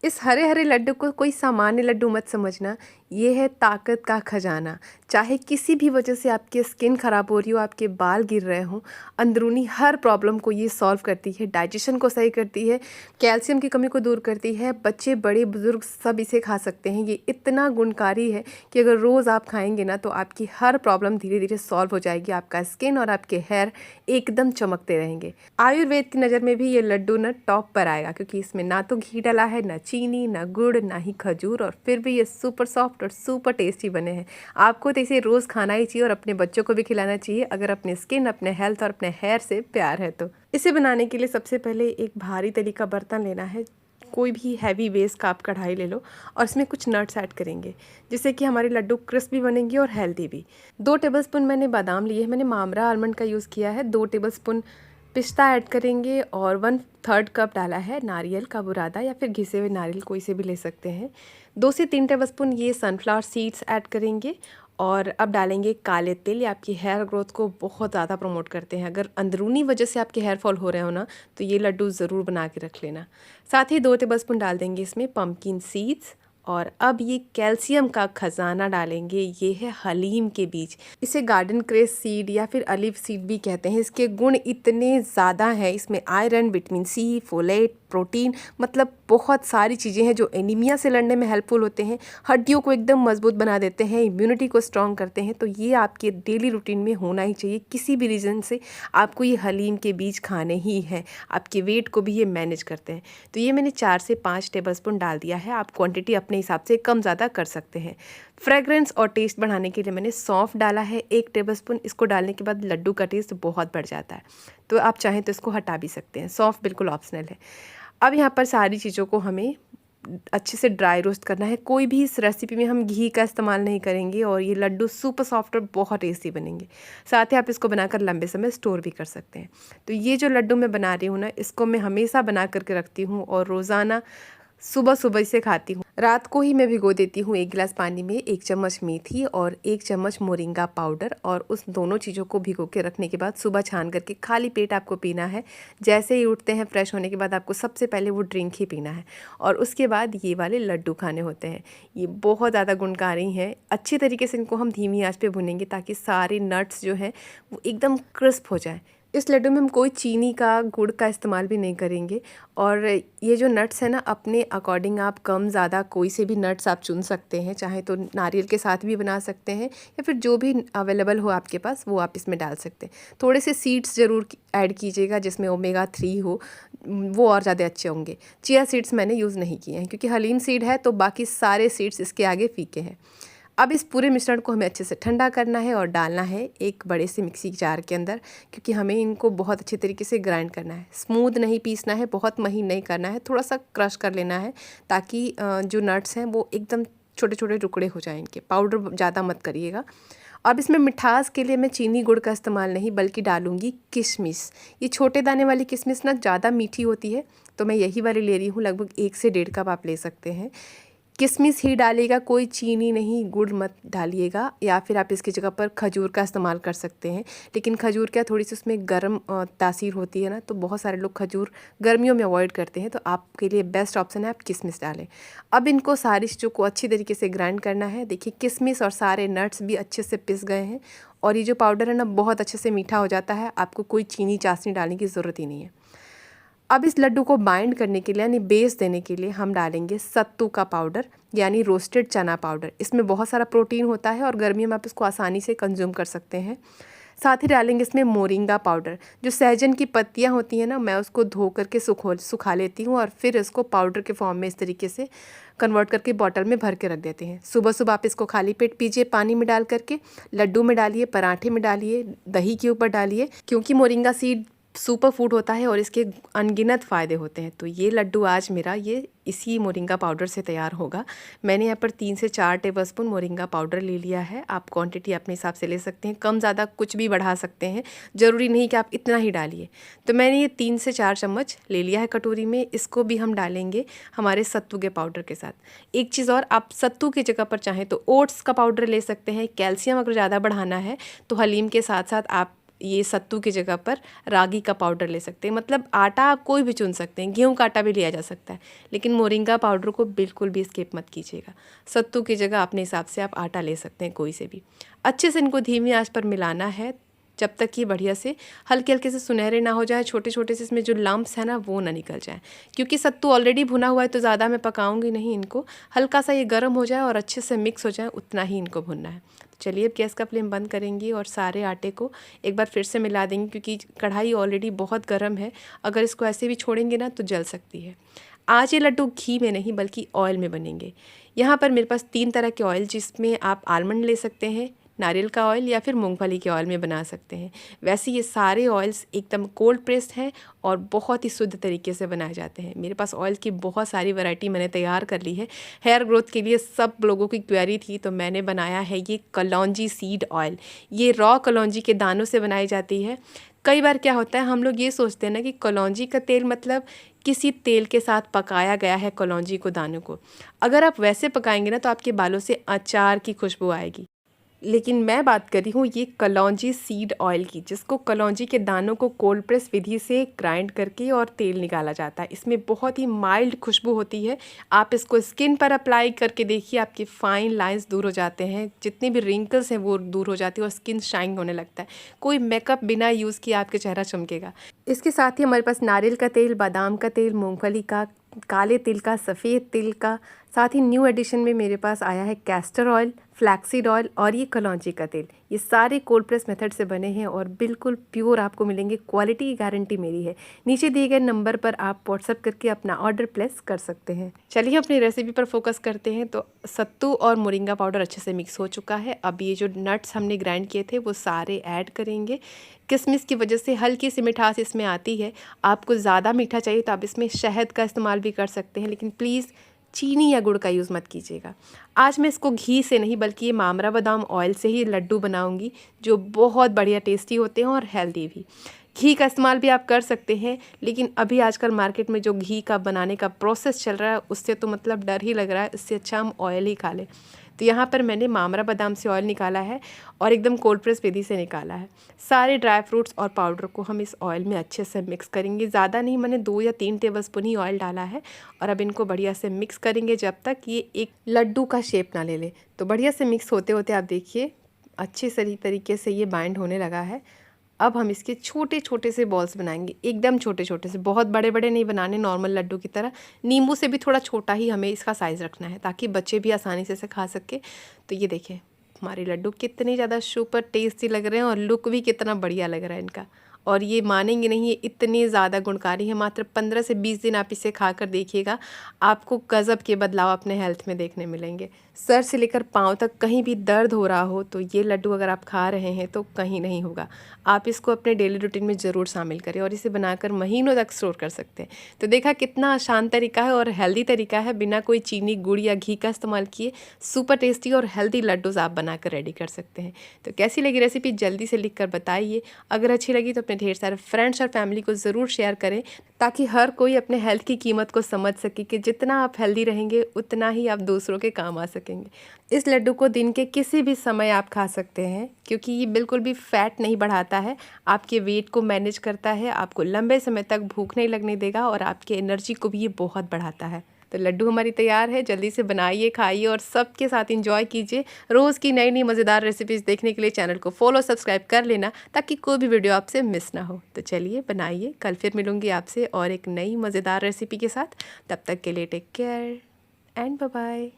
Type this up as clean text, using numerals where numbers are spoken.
इस हरे हरे लड्डू को कोई सामान्य लड्डू मत समझना, ये है ताकत का खजाना। चाहे किसी भी वजह से आपकी स्किन ख़राब हो रही हो, आपके बाल गिर रहे हों, अंदरूनी हर प्रॉब्लम को ये सॉल्व करती है, डाइजेशन को सही करती है, कैल्शियम की कमी को दूर करती है। बच्चे बड़े बुज़ुर्ग सब इसे खा सकते हैं। ये इतना गुणकारी है कि अगर रोज़ आप खाएंगे ना तो आपकी हर प्रॉब्लम धीरे धीरे सॉल्व हो जाएगी। आपका स्किन और आपके हेयर एकदम चमकते रहेंगे। आयुर्वेद की नज़र में भी ये लड्डू ना टॉप पर आएगा, क्योंकि इसमें ना तो घी डला है, ना चीनी, ना गुड़, ना ही खजूर, और फिर भी ये सुपर सॉफ्ट और सुपर टेस्टी बने हैं। आपको तो इसे रोज़ खाना ही चाहिए और अपने बच्चों को भी खिलाना चाहिए, अगर अपने स्किन, अपने हेल्थ और अपने हेयर से प्यार है तो। इसे बनाने के लिए सबसे पहले एक भारी तली का बर्तन लेना है। कोई भी हैवी बेस का आप कढ़ाई ले लो और इसमें कुछ नट्स ऐड करेंगे, जिससे कि हमारे लड्डू क्रिस्पी बनेंगे और हेल्दी भी। 2 टेबलस्पून मैंने बादाम लिए हैं, मैंने मामरा आलमंड का यूज़ किया है। 2 टेबलस्पून पिस्ता ऐड करेंगे और 1/3 कप डाला है नारियल का बुरादा या फिर घिसे हुए नारियल, कोई से भी ले सकते हैं। 2 से 3 टेबलस्पून ये सनफ्लावर सीड्स ऐड करेंगे। और अब डालेंगे काले तिल। ये आपकी हेयर ग्रोथ को बहुत ज़्यादा प्रमोट करते हैं। अगर अंदरूनी वजह से आपके हेयर फॉल हो रहे हो ना, तो ये लड्डू ज़रूर बना के रख लेना। साथ ही 2 टेबलस्पून डाल देंगे इसमें पम्पकिन सीड्स। और अब ये कैल्शियम का खजाना डालेंगे, ये है हलीम के बीज। इसे गार्डन क्रेस सीड या फिर ऑलिव सीड भी कहते हैं। इसके गुण इतने ज़्यादा हैं, इसमें iron, vitamin C, folate, protein, मतलब बहुत सारी चीज़ें हैं जो एनीमिया से लड़ने में हेल्पफुल होते हैं, हड्डियों को एकदम मजबूत बना देते हैं, इम्यूनिटी को स्ट्रॉन्ग करते हैं। तो ये आपके डेली रूटीन में होना ही चाहिए। किसी भी रीज़न से आपको ये हलीम के बीज खाने ही हैं। आपके वेट को भी ये मैनेज करते हैं। तो ये मैंने 4 से 5 टेबलस्पून डाल दिया है। आप क्वांटिटी अपने हिसाब से कम ज़्यादा कर सकते हैं। फ्रेग्रेंस और टेस्ट बढ़ाने के लिए मैंने सौंफ डाला है 1 टेबलस्पून। इसको डालने के बाद लड्डू का टेस्ट बहुत बढ़ जाता है, तो आप चाहें तो इसको हटा भी सकते हैं। सौंफ बिल्कुल ऑप्शनल है। अब यहाँ पर सारी चीज़ों को हमें अच्छे से ड्राई रोस्ट करना है। कोई भी इस रेसिपी में हम घी का इस्तेमाल नहीं करेंगे और ये लड्डू सुपर सॉफ्ट और बहुत टेस्टी बनेंगे। साथ ही आप इसको बनाकर लंबे समय स्टोर भी कर सकते हैं। तो ये जो लड्डू मैं बना रही हूँ ना, इसको मैं हमेशा बना करके रखती हूँ और रोज़ाना सुबह सुबह इसे खाती हूँ। रात को ही मैं भिगो देती हूँ 1 गिलास पानी में 1 चम्मच मेथी और 1 चम्मच मोरिंगा पाउडर, और उस दोनों चीज़ों को भिगो के रखने के बाद सुबह छान करके खाली पेट आपको पीना है। जैसे ही उठते हैं फ्रेश होने के बाद आपको सबसे पहले वो ड्रिंक ही पीना है और उसके बाद ये वाले लड्डू खाने होते हैं। ये बहुत ज़्यादा गुणकारी हैं। अच्छी तरीके से इनको हम धीमी आंच पे भुनेंगे ताकि सारे नट्स जो हैं वो एकदम क्रिस्प हो जाए। इस लड्डू में हम कोई चीनी का, गुड़ का इस्तेमाल भी नहीं करेंगे। और ये जो नट्स है ना, अपने अकॉर्डिंग आप कम ज़्यादा कोई से भी नट्स आप चुन सकते हैं। चाहे तो नारियल के साथ भी बना सकते हैं या फिर जो भी अवेलेबल हो आपके पास वो आप इसमें डाल सकते हैं। थोड़े से सीड्स ज़रूर ऐड कीजिएगा जिसमें ओमेगा 3 हो, वो और ज़्यादा अच्छे होंगे। चिया सीड्स मैंने यूज़ नहीं किए हैं क्योंकि हलीम सीड है तो बाकी सारे सीड्स इसके आगे फीके हैं। अब इस पूरे मिश्रण को हमें अच्छे से ठंडा करना है और डालना है एक बड़े से मिक्सी जार के अंदर, क्योंकि हमें इनको बहुत अच्छे तरीके से ग्राइंड करना है। स्मूथ नहीं पीसना है, बहुत महीन नहीं करना है, थोड़ा सा क्रश कर लेना है ताकि जो नट्स हैं वो एकदम छोटे छोटे टुकड़े हो जाएं इनके। पाउडर ज़्यादा मत करिएगा। अब इसमें मिठास के लिए मैं चीनी गुड़ का इस्तेमाल नहीं बल्कि डालूंगी किशमिश। ये छोटे दाने वाली किशमिश ना ज़्यादा मीठी होती है, तो मैं यही वाली ले रही हूँ। लगभग 1 से 1.5 कप आप ले सकते हैं। किशमिश ही डालिएगा, कोई चीनी नहीं, गुड़ मत डालिएगा। या फिर आप इसकी जगह पर खजूर का इस्तेमाल कर सकते हैं, लेकिन खजूर क्या थोड़ी सी उसमें गर्म तासीर होती है ना, तो बहुत सारे लोग खजूर गर्मियों में अवॉइड करते हैं, तो आपके लिए बेस्ट ऑप्शन है आप किशमिश डालें। अब इनको सारी चीज़ों को अच्छी तरीके से ग्राइंड करना है। देखिए किशमिश और सारे नट्स भी अच्छे से पिस गए हैं और ये जो पाउडर है ना बहुत अच्छे से मीठा हो जाता है। आपको कोई चीनी चाशनी डालने की ज़रूरत ही नहीं है। अब इस लड्डू को बाइंड करने के लिए यानी बेस देने के लिए हम डालेंगे सत्तू का पाउडर यानी रोस्टेड चना पाउडर। इसमें बहुत सारा प्रोटीन होता है और गर्मियों में आप इसको आसानी से कंज्यूम कर सकते हैं। साथ ही डालेंगे इसमें मोरिंगा पाउडर। जो सहजन की पत्तियां होती हैं ना, मैं उसको धो करके सुखा लेती हूँ और फिर इसको पाउडर के फॉर्म में इस तरीके से कन्वर्ट करके बॉटल में भर के रख देते हैं। सुबह सुबह आप इसको खाली पेट पीजिए, पानी में डाल करके। लड्डू में डालिए, पराठे में डालिए, दही के ऊपर डालिए, क्योंकि मोरिंगा सीड सुपर फूड होता है और इसके अनगिनत फ़ायदे होते हैं। तो ये लड्डू आज मेरा ये इसी मोरिंगा पाउडर से तैयार होगा। मैंने यहाँ पर 3 से 4 टेबलस्पून मोरिंगा पाउडर ले लिया है। आप क्वांटिटी अपने हिसाब से ले सकते हैं, कम ज़्यादा कुछ भी बढ़ा सकते हैं, ज़रूरी नहीं कि आप इतना ही डालिए। तो मैंने ये 3 से 4 चम्मच ले लिया है कटोरी में। इसको भी हम डालेंगे हमारे सत्तू के पाउडर के साथ। एक चीज़ और, आप सत्तू की जगह पर चाहें तो ओट्स का पाउडर ले सकते हैं। कैल्शियम अगर ज़्यादा बढ़ाना है तो हलीम के साथ साथ आप ये सत्तू की जगह पर रागी का पाउडर ले सकते हैं। मतलब आटा आप कोई भी चुन सकते हैं, गेहूं का आटा भी लिया जा सकता है, लेकिन मोरिंगा पाउडर को बिल्कुल भी स्किप मत कीजिएगा। सत्तू की जगह अपने हिसाब से आप आटा ले सकते हैं कोई से भी। अच्छे से इनको धीमी आंच पर मिलाना है जब तक कि बढ़िया से हल्के हल्के से सुनहरे ना हो जाए, छोटे छोटे से इसमें जो लम्प्स हैं ना वो ना निकल जाए। क्योंकि सत्तू ऑलरेडी भुना हुआ है तो ज़्यादा मैं पकाऊंगी नहीं इनको, हल्का सा ये गर्म हो जाए और अच्छे से मिक्स हो जाए उतना ही इनको भुनना है। चलिए अब गैस का फ्लेम बंद करेंगी और सारे आटे को एक बार फिर से मिला देंगे, क्योंकि कढ़ाई ऑलरेडी बहुत गर्म है, अगर इसको ऐसे भी छोड़ेंगे ना तो जल सकती है। आज ये लड्डू घी में नहीं बल्कि ऑयल में बनेंगे। यहाँ पर मेरे पास 3 तरह के ऑयल, जिसमें आप आलमंड ले सकते हैं, नारियल का ऑयल या फिर मूंगफली के ऑयल में बना सकते हैं। वैसे ये सारे ऑयल्स एकदम कोल्ड प्रेस्ड हैं और बहुत ही शुद्ध तरीके से बनाए जाते हैं। मेरे पास ऑयल की बहुत सारी वैरायटी मैंने तैयार कर ली है। हेयर ग्रोथ के लिए सब लोगों की क्वेरी थी तो मैंने बनाया है ये कलौंजी सीड ऑयल। ये रॉ कलौंजी के दानों से बनाई जाती है। कई बार क्या होता है, हम लोग ये सोचते हैं ना कि कलौंजी का तेल मतलब किसी तेल के साथ पकाया गया है कलौंजी को, दानों को। अगर आप वैसे पकाएंगे ना तो आपके बालों से अचार की खुशबू आएगी। लेकिन मैं बात कर रही हूँ ये कलौंजी सीड ऑयल की, जिसको कलौंजी के दानों को कोल्ड प्रेस विधि से ग्राइंड करके और तेल निकाला जाता है। इसमें बहुत ही माइल्ड खुशबू होती है। आप इसको स्किन पर अप्लाई करके देखिए, आपके फाइन लाइंस दूर हो जाते हैं, जितने भी रिंकल्स हैं वो दूर हो जाती है और स्किन शाइन होने लगता है। कोई मेकअप बिना यूज़ किए आपके चेहरा चमकेगा। इसके साथ ही हमारे पास नारियल का तेल, बादाम का तेल, मूँगफली का, काले तिल का, सफ़ेद तिल का, साथ ही न्यू एडिशन में मेरे पास आया है कैस्टर ऑयल, फ्लैक्सीड ऑयल और ये कलौंजी का तेल। ये सारे कोल्ड प्रेस मेथड से बने हैं और बिल्कुल प्योर आपको मिलेंगे। क्वालिटी की गारंटी मेरी है। नीचे दिए गए नंबर पर आप व्हाट्सएप करके अपना ऑर्डर प्लेस कर सकते हैं। चलिए अपनी रेसिपी पर फोकस करते हैं। तो सत्तू और मोरिंगा पाउडर अच्छे से मिक्स हो चुका है। अब ये जो नट्स हमने ग्राइंड किए थे वो सारे ऐड करेंगे। किशमिश की वजह से हल्की सी मिठास इसमें आती है। आपको ज़्यादा मीठा चाहिए तो आप इसमें शहद का इस्तेमाल भी कर सकते हैं, लेकिन प्लीज़ चीनी या गुड़ का यूज़ मत कीजिएगा। आज मैं इसको घी से नहीं बल्कि ये मामरा बादाम ऑयल से ही लड्डू बनाऊंगी, जो बहुत बढ़िया टेस्टी होते हैं और हेल्दी भी। घी का इस्तेमाल भी आप कर सकते हैं, लेकिन अभी आजकल मार्केट में जो घी का बनाने का प्रोसेस चल रहा है उससे तो मतलब डर ही लग रहा है। इससे अच्छा हम ऑयल ही खा लें। तो यहाँ पर मैंने मामरा बादाम से ऑयल निकाला है और एकदम कोल्ड प्रेस विधि से निकाला है। सारे ड्राई फ्रूट्स और पाउडर को हम इस ऑयल में अच्छे से मिक्स करेंगे। ज़्यादा नहीं, मैंने 2 या 3 टेबलस्पून ही ऑयल डाला है और अब इनको बढ़िया से मिक्स करेंगे जब तक ये एक लड्डू का शेप ना ले ले। तो बढ़िया से मिक्स होते होते आप देखिए अच्छे सही तरीके से ये बाइंड होने लगा है। अब हम इसके छोटे छोटे से बॉल्स बनाएंगे, एकदम छोटे छोटे से, बहुत बड़े बड़े नहीं बनाने, नॉर्मल लड्डू की तरह। नींबू से भी थोड़ा छोटा ही हमें इसका साइज़ रखना है ताकि बच्चे भी आसानी से इसे खा सके। तो ये देखिए हमारे लड्डू कितने ज़्यादा सुपर टेस्टी लग रहे हैं और लुक भी कितना बढ़िया लग रहा है इनका। और ये मानेंगे नहीं, ये इतने ज़्यादा गुणकारी है। मात्र 15 से 20 दिन आप इसे खाकर देखिएगा, आपको गज़ब के बदलाव अपने हेल्थ में देखने मिलेंगे। सर से लेकर पाँव तक कहीं भी दर्द हो रहा हो तो ये लड्डू अगर आप खा रहे हैं तो कहीं नहीं होगा। आप इसको अपने डेली रूटीन में ज़रूर शामिल करें और इसे बनाकर महीनों तक स्टोर कर सकते हैं। तो देखा कितना आसान तरीका है और हेल्दी तरीका है, बिना कोई चीनी, गुड़ या घी का इस्तेमाल किए सुपर टेस्टी और हेल्दी लड्डूज़ आप बनाकर रेडी कर सकते हैं। तो कैसी लगी रेसिपी जल्दी से लिख कर बताइए। अगर अच्छी लगी तो अपने ढेर सारे फ्रेंड्स और फैमिली को ज़रूर शेयर करें, ताकि हर कोई अपने हेल्थ की कीमत को समझ सके कि जितना आप हेल्दी रहेंगे उतना ही आप दूसरों के काम आ सकेंगे। इस लड्डू को दिन के किसी भी समय आप खा सकते हैं, क्योंकि ये बिल्कुल भी फैट नहीं बढ़ाता है, आपके वेट को मैनेज करता है, आपको लंबे समय तक भूख नहीं लगने देगा और आपके एनर्जी को भी ये बहुत बढ़ाता है। तो लड्डू हमारी तैयार है, जल्दी से बनाइए, खाइए और सबके साथ एंजॉय कीजिए। रोज़ की नई नई मज़ेदार रेसिपीज़ देखने के लिए चैनल को फॉलो सब्सक्राइब कर लेना, ताकि कोई भी वीडियो आपसे मिस ना हो। तो चलिए बनाइए, कल फिर मिलूँगी आपसे और एक नई मज़ेदार रेसिपी के साथ। तब तक के लिए take care and bye bye.